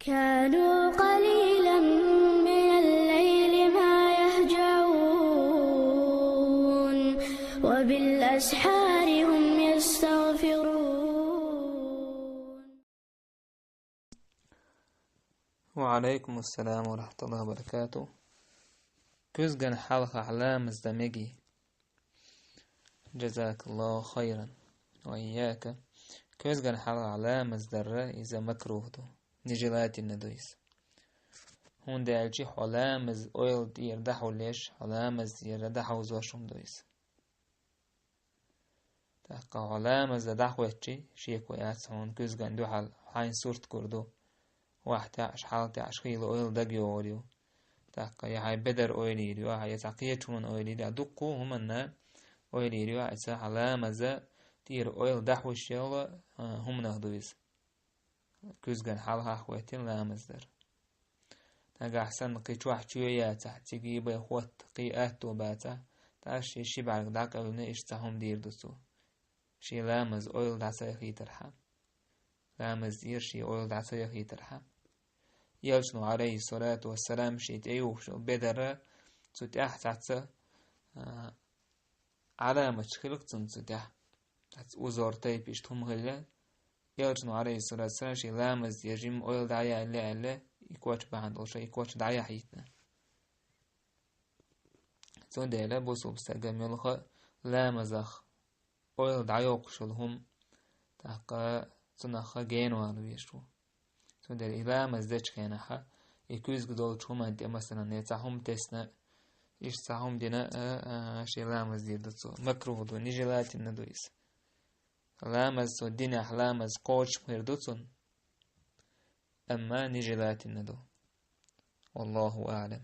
كانوا قليلا من الليل ما يهجعون وبالأسحار هم يستغفرون. وعليكم السلام ورحمة الله وبركاته. كوزغن حلقة علامة زدمجي، جزاك الله خيرا وإياك. كوزغن حلقة علامة زدرة إذا مكروه دو نجلات الندويس هون دالجي علامة أويل دير دحو ليش علامة دير دحو زوشم دويس تاقا علامة دحوتشي شيكو ياتس هون كوزغن دو حين صورت كردو واحد تعش حال تعش خيل أويل دقيو أوليو تاقا يحي بدر أويليريو هاي تعقيتون أويليريو دقو همنا أويليريو عيسا علامة دير أويل دحوش يلا هم نهدويس كوزغن حالها أخواتين لامزدر تاقا أحسن قيت واحد شوية تحتيقي بيخوات قيئاتو باتا تاش يشي بعد داك أولنا إيش تاهم دير دوسو شي لامز أويل دعسا يخي ترحم لامز دير شي أويل دعسا يخي ترحم يلشنو عليه الصلاة والسلام شيت أيوه شو بدر تتاح تعسا علامة خلق تنتتاح وزورتي بيشتهم غلا يلشنو عليه الصلاة والسلام شي لامز يجيم أويل دعيا ألا يكواتش بعد أو شي يكواتش دعيا حيتنا تون ديلا بوسو بستقام يلخ لامزخ أويل دعيوق شلهم تحقا تنخ جينو على بيشتو تون ديلا لامز ديش خينخا يكوز قدول شوما دي مثلا نيتاهم تسنا إيش تاهم دينا شي لامز دير دتو مكروه دو نجلات الندويس لامز سو دينا لامز قوش مردوتون أما نجلات الندو والله أعلم.